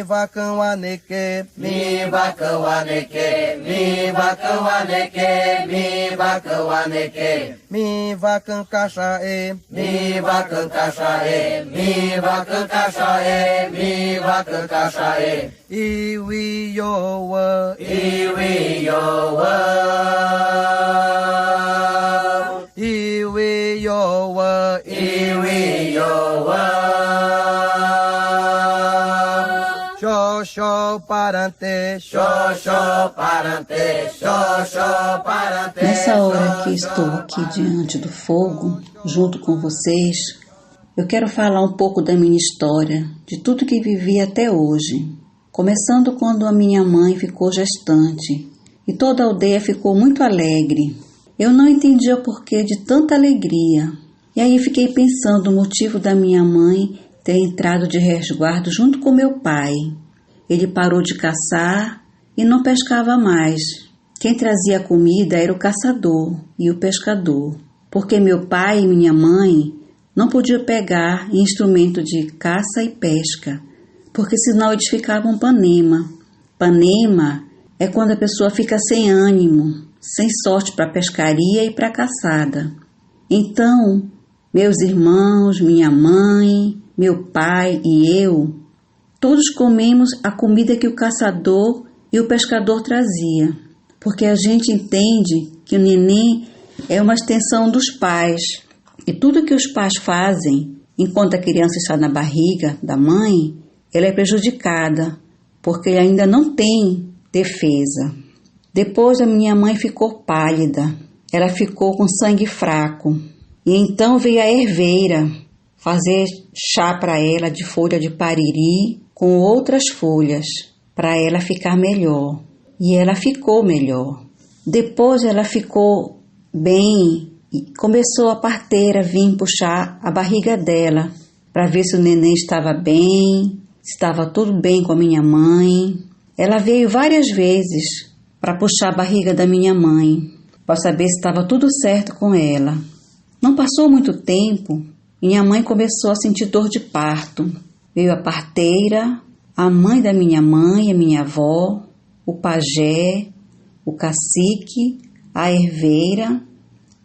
mi vacão aneque, mi vacão aneque, mi vacão aneque, mi vacão aneque, mi vacão cachaê, mi vacão cachaê, mi vacão cachaê, mi vacão cachaê, iwi yoa, iwi yoa, iwi yoa, iwi yoa. Xoxó parante, Xoxó parante, xoxó parante. Nessa hora que estou aqui diante do fogo, junto com vocês, eu quero falar um pouco da minha história, de tudo que vivi até hoje. Começando quando a minha mãe ficou gestante e toda a aldeia ficou muito alegre. Eu não entendia o porquê de tanta alegria. E aí fiquei pensando o motivo da minha mãe ter entrado de resguardo junto com meu pai. Ele parou de caçar e não pescava mais. Quem trazia a comida era o caçador e o pescador, porque meu pai e minha mãe não podiam pegar instrumento de caça e pesca, porque senão eles ficavam panema. Panema é quando a pessoa fica sem ânimo, sem sorte para pescaria e para caçada. Então, meus irmãos, minha mãe, meu pai e eu, todos comemos a comida que o caçador e o pescador trazia, porque a gente entende que o neném é uma extensão dos pais, e tudo que os pais fazem enquanto a criança está na barriga da mãe, ela é prejudicada, porque ainda não tem defesa. Depois a minha mãe ficou pálida, ela ficou com sangue fraco, e então veio a herveira fazer chá para ela de folha de pariri com outras folhas, para ela ficar melhor. E ela ficou melhor. Depois ela ficou bem e começou a parteira vir puxar a barriga dela para ver se o neném estava bem, se estava tudo bem com a minha mãe. Ela veio várias vezes para puxar a barriga da minha mãe, para saber se estava tudo certo com ela. Não passou muito tempo, minha mãe começou a sentir dor de parto. Veio a parteira, a mãe da minha mãe, a minha avó, o pajé, o cacique, a herveira,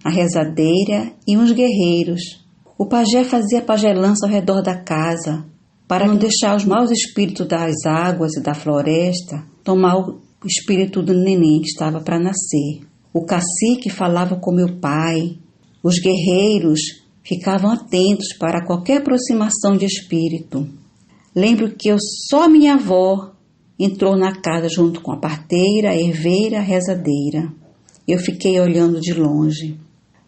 a rezadeira e uns guerreiros. O pajé fazia pajelança ao redor da casa, para não deixar os maus espíritos das águas e da floresta tomar o espírito do neném que estava para nascer. O cacique falava com meu pai. Os guerreiros ficavam atentos para qualquer aproximação de espírito. Lembro que só minha avó entrou na casa junto com a parteira, a herveira, a rezadeira. Eu fiquei olhando de longe.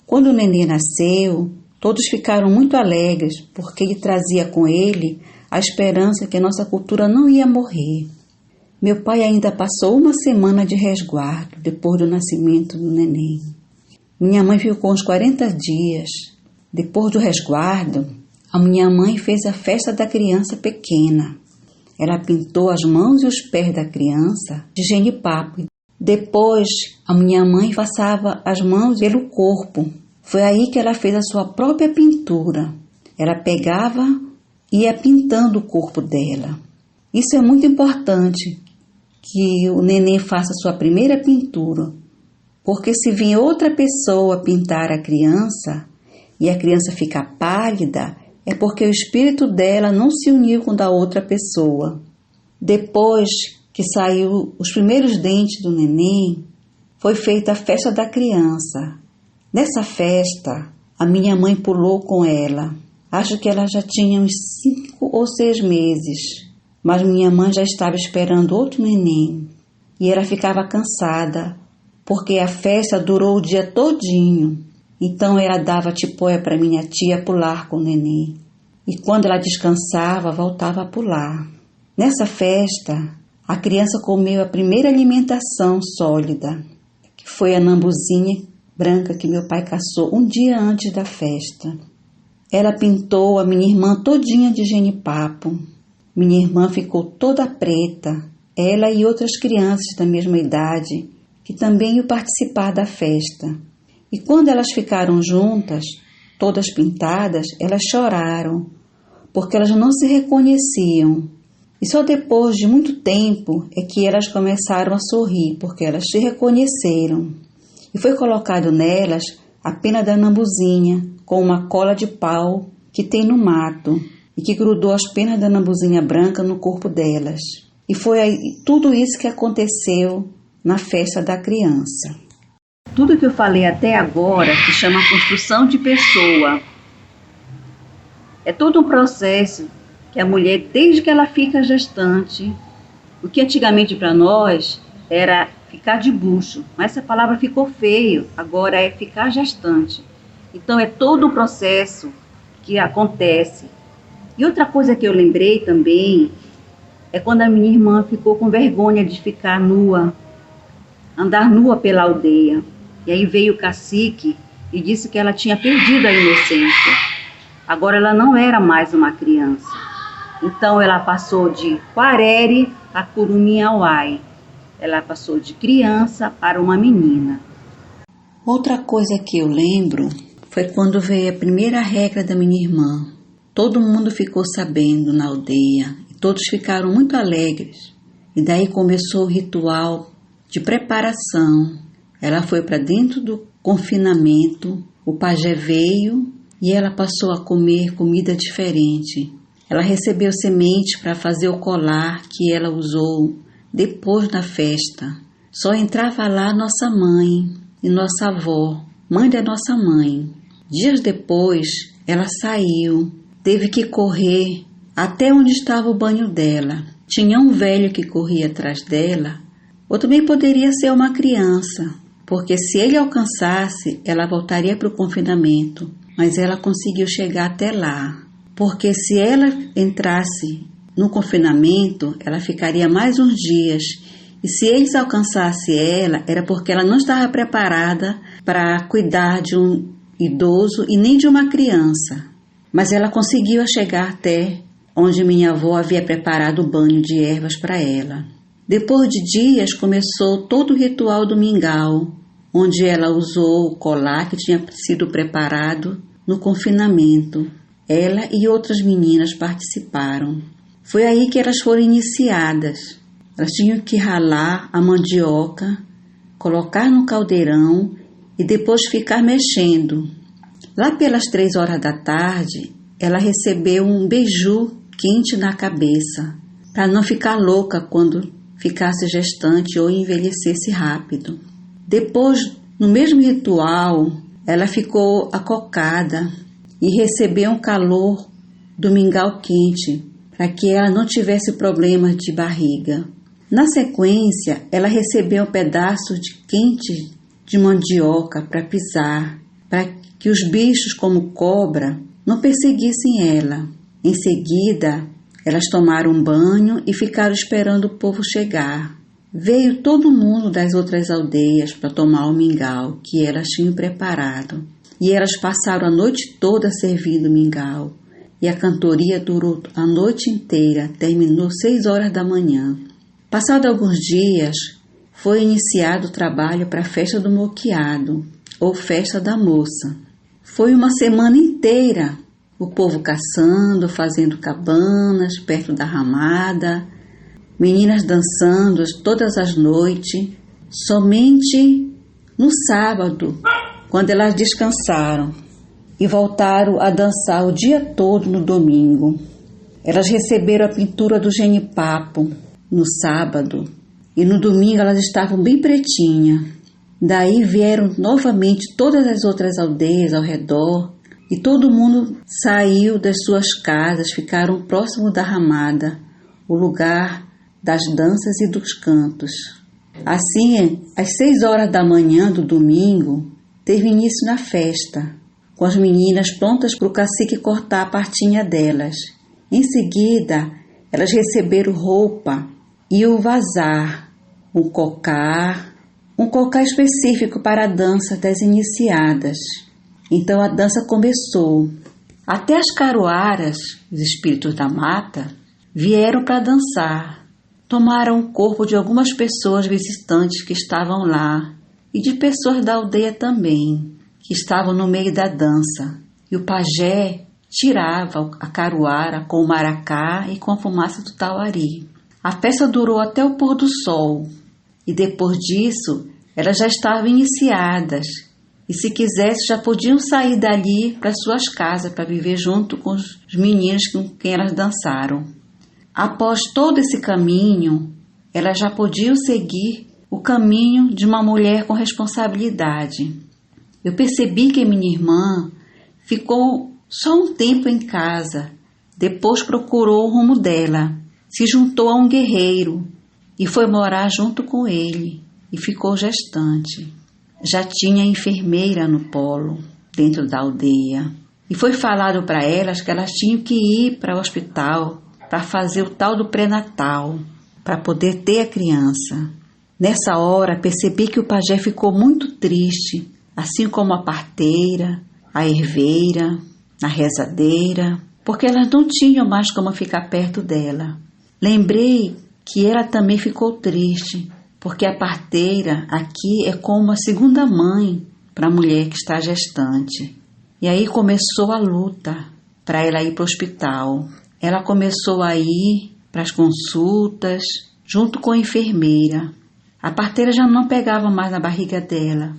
Quando o neném nasceu, todos ficaram muito alegres, porque ele trazia com ele a esperança que a nossa cultura não ia morrer. Meu pai ainda passou uma semana de resguardo depois do nascimento do neném. Minha mãe ficou uns 40 dias. Depois do resguardo, a minha mãe fez a festa da criança pequena. Ela pintou as mãos e os pés da criança de genipapo. Depois, a minha mãe passava as mãos pelo corpo. Foi aí que ela fez a sua própria pintura. Ela pegava e ia pintando o corpo dela. Isso é muito importante, que o neném faça a sua primeira pintura, porque se vir outra pessoa pintar a criança e a criança ficar pálida, é porque o espírito dela não se uniu com o da outra pessoa. Depois que saiu os primeiros dentes do neném, foi feita a festa da criança. Nessa festa, a minha mãe pulou com ela. Acho que ela já tinha uns 5 ou 6 meses, mas minha mãe já estava esperando outro neném. E ela ficava cansada, porque a festa durou o dia todinho. Então ela dava tipóia para minha tia pular com o neném. E quando ela descansava, voltava a pular. Nessa festa, a criança comeu a primeira alimentação sólida, que foi a nambuzinha branca que meu pai caçou um dia antes da festa. Ela pintou a minha irmã todinha de genipapo. Minha irmã ficou toda preta, ela e outras crianças da mesma idade, que também iam participar da festa. E quando elas ficaram juntas, todas pintadas, elas choraram, porque elas não se reconheciam. E só depois de muito tempo é que elas começaram a sorrir, porque elas se reconheceram. E foi colocado nelas a pena da nambuzinha, com uma cola de pau que tem no mato, e que grudou as penas da nambuzinha branca no corpo delas. E foi aí, tudo isso que aconteceu na festa da criança. Tudo que eu falei até agora se chama construção de pessoa. É todo um processo que a mulher, desde que ela fica gestante, o que antigamente para nós era ficar de bucho, mas essa palavra ficou feio, agora é ficar gestante. Então é todo um processo que acontece. E outra coisa que eu lembrei também é quando a minha irmã ficou com vergonha de ficar nua, andar nua pela aldeia. E aí veio o cacique e disse que ela tinha perdido a inocência. Agora ela não era mais uma criança. Então ela passou de Quarere a Curuminhauai. Ela passou de criança para uma menina. Outra coisa que eu lembro foi quando veio a primeira regra da minha irmã. Todo mundo ficou sabendo na aldeia e todos ficaram muito alegres. E daí começou o ritual de preparação. Ela foi para dentro do confinamento, o pajé veio e ela passou a comer comida diferente. Ela recebeu semente para fazer o colar que ela usou depois da festa. Só entrava lá nossa mãe e nossa avó, mãe da nossa mãe. Dias depois, ela saiu, teve que correr até onde estava o banho dela. Tinha um velho que corria atrás dela, ou também poderia ser uma criança, porque se ele alcançasse, ela voltaria para o confinamento, mas ela conseguiu chegar até lá. Porque se ela entrasse no confinamento, ela ficaria mais uns dias. E se eles alcançassem ela, era porque ela não estava preparada para cuidar de um idoso e nem de uma criança. Mas ela conseguiu chegar até onde minha avó havia preparado o banho de ervas para ela. Depois de dias, começou todo o ritual do mingau, onde ela usou o colar que tinha sido preparado no confinamento. Ela e outras meninas participaram. Foi aí que elas foram iniciadas. Elas tinham que ralar a mandioca, colocar no caldeirão e depois ficar mexendo. Lá pelas 3 horas da tarde, ela recebeu um beiju quente na cabeça, para não ficar louca quando ficasse gestante ou envelhecesse rápido. Depois, no mesmo ritual, ela ficou acocada e recebeu um calor do mingau quente, para que ela não tivesse problemas de barriga. Na sequência, ela recebeu um pedaço de quente de mandioca para pisar, para que os bichos como cobra não perseguissem ela. Em seguida, elas tomaram um banho e ficaram esperando o povo chegar. Veio todo mundo das outras aldeias para tomar o mingau que elas tinham preparado. E elas passaram a noite toda servindo mingau. E a cantoria durou a noite inteira, terminou 6 horas da manhã. Passado alguns dias, foi iniciado o trabalho para a festa do moqueado, ou festa da moça. Foi uma semana inteira, o povo caçando, fazendo cabanas perto da ramada, meninas dançando todas as noites. Somente no sábado, quando elas descansaram e voltaram a dançar o dia todo no domingo. Elas receberam a pintura do genipapo no sábado e no domingo elas estavam bem pretinhas. Daí vieram novamente todas as outras aldeias ao redor e todo mundo saiu das suas casas, ficaram próximo da ramada, o lugar das danças e dos cantos. Assim, às 6 horas da manhã do domingo, teve início na festa, com as meninas prontas para o cacique cortar a partinha delas. Em seguida, elas receberam roupa e o vazar, um cocar específico para a dança das iniciadas. Então a dança começou. Até as caruaras, os espíritos da mata, vieram para dançar. Tomaram o corpo de algumas pessoas visitantes que estavam lá e de pessoas da aldeia também, que estavam no meio da dança. E o pajé tirava a caruara com o maracá e com a fumaça do tauari. A festa durou até o pôr do sol e depois disso elas já estavam iniciadas e se quisessem já podiam sair dali para suas casas para viver junto com os meninos com quem elas dançaram. Após todo esse caminho, elas já podiam seguir o caminho de uma mulher com responsabilidade. Eu percebi que minha irmã ficou só um tempo em casa, depois procurou o rumo dela, se juntou a um guerreiro e foi morar junto com ele e ficou gestante. Já tinha enfermeira no polo, dentro da aldeia, e foi falado para elas que elas tinham que ir para o hospital para fazer o tal do pré-natal, para poder ter a criança. Nessa hora percebi que o pajé ficou muito triste, assim como a parteira, a herveira, a rezadeira, porque elas não tinham mais como ficar perto dela. Lembrei que ela também ficou triste, porque a parteira aqui é como a segunda mãe para a mulher que está gestante. E aí começou a luta para ela ir para o hospital. Ela começou a ir para as consultas, junto com a enfermeira. A parteira já não pegava mais na barriga dela.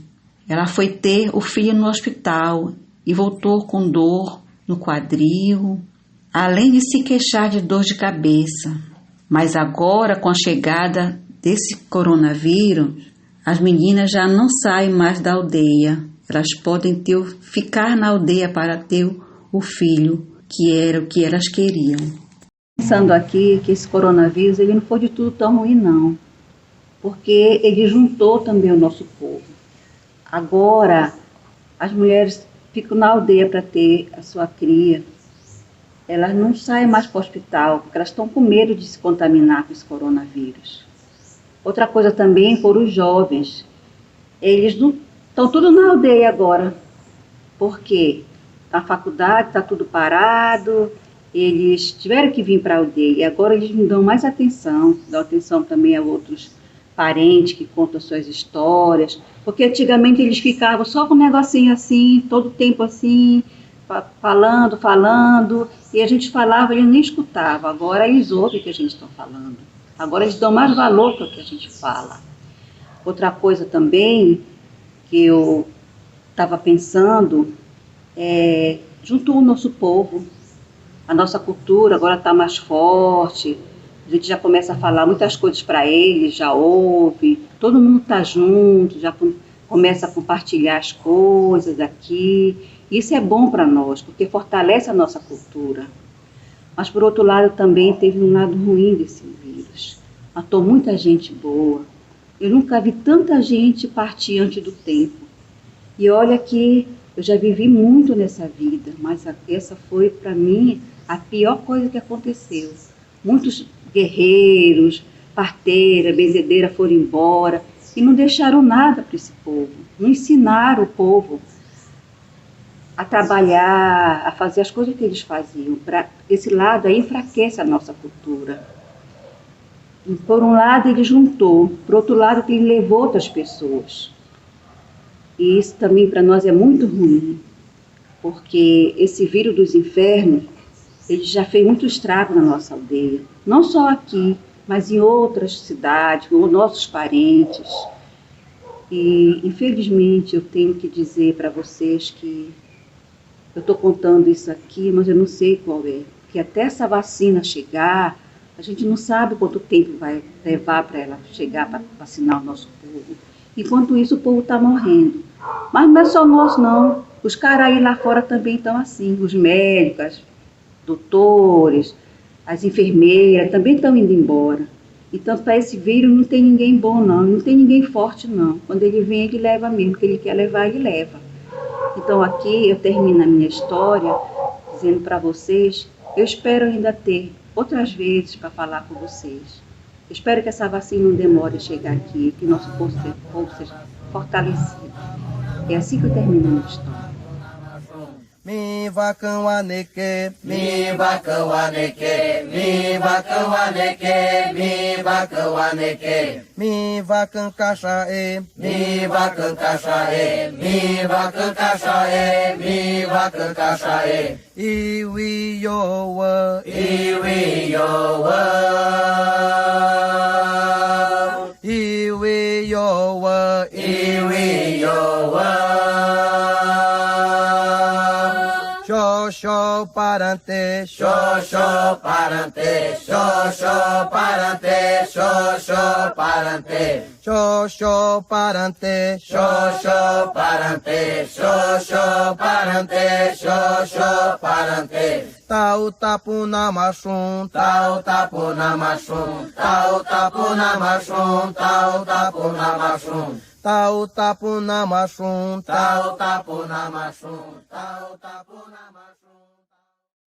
Ela foi ter o filho no hospital e voltou com dor no quadril, além de se queixar de dor de cabeça. Mas agora, com a chegada desse coronavírus, as meninas já não saem mais da aldeia. Elas podem ficar na aldeia para ter o filho, que era o que elas queriam. Pensando aqui que esse coronavírus ele não foi de tudo tão ruim, não. Porque ele juntou também o nosso povo. Agora, as mulheres ficam na aldeia para ter a sua cria. Elas não saem mais para o hospital, porque elas estão com medo de se contaminar com esse coronavírus. Outra coisa também foram os jovens. Eles não estão tudo na aldeia agora. Por quê? Na faculdade está tudo parado, eles tiveram que vir para a aldeia. E agora eles não dão mais atenção, dão atenção também a outros parentes que contam suas histórias. Porque antigamente eles ficavam só com um negocinho assim, todo tempo assim, falando, e a gente falava, eles nem escutavam. Agora eles ouvem o que a gente está falando. Agora eles dão mais valor para o que a gente fala. Outra coisa também que eu estava pensando juntou o nosso povo. A nossa cultura agora está mais forte. A gente já começa a falar muitas coisas para eles, já ouve. Todo mundo está junto, já começa a compartilhar as coisas aqui. Isso é bom para nós, porque fortalece a nossa cultura. Mas, por outro lado, também teve um lado ruim desse vírus. Matou muita gente boa. Eu nunca vi tanta gente partir antes do tempo. E olha que eu já vivi muito nessa vida, mas essa foi, para mim, a pior coisa que aconteceu. Muitos guerreiros, parteira, benzedeira foram embora e não deixaram nada para esse povo. Não ensinaram o povo a trabalhar, a fazer as coisas que eles faziam. Esse lado aí enfraquece a nossa cultura. E por um lado ele juntou, por outro lado ele levou outras pessoas. E isso também para nós é muito ruim, porque esse vírus dos infernos, ele já fez muito estrago na nossa aldeia. Não só aqui, mas em outras cidades, com nossos parentes. E infelizmente eu tenho que dizer para vocês que eu estou contando isso aqui, mas eu não sei qual é. Porque até essa vacina chegar, a gente não sabe quanto tempo vai levar para ela chegar para vacinar o nosso povo. Enquanto isso, o povo está morrendo. Mas não é só nós, não. Os caras aí lá fora também estão assim. Os médicos, os doutores, as enfermeiras também estão indo embora. Então, para esse vírus não tem ninguém bom, não. Não tem ninguém forte, não. Quando ele vem, ele leva mesmo. O que ele quer levar, ele leva. Então, aqui eu termino a minha história dizendo para vocês, eu espero ainda ter outras vezes para falar com vocês. Eu espero que essa vacina não demore a chegar aqui, que nosso povo seja fortalecido. É assim que eu termino a minha história. Mi vacão aneque, mi vacão aneque, mi vacão aneque, mi vacão aneque, mi vacão cachaê, mi vacão cachaê, mi vacão cachaê, mi vacão cachaê, iwi yowa, iwi yowa, iwi yowa, iwi yowa. Xoxó parante, Xoxó parante, xoxó parante, xoxó parante, xoxó parante, xoxó parante, xoxó parante, xoxó parante. tau tapu na machum, Tau tapu na machum, tau tapu na machum, tau tapu na machum, tau tapu na machum, tau tapu na machum, tau tapu na machum.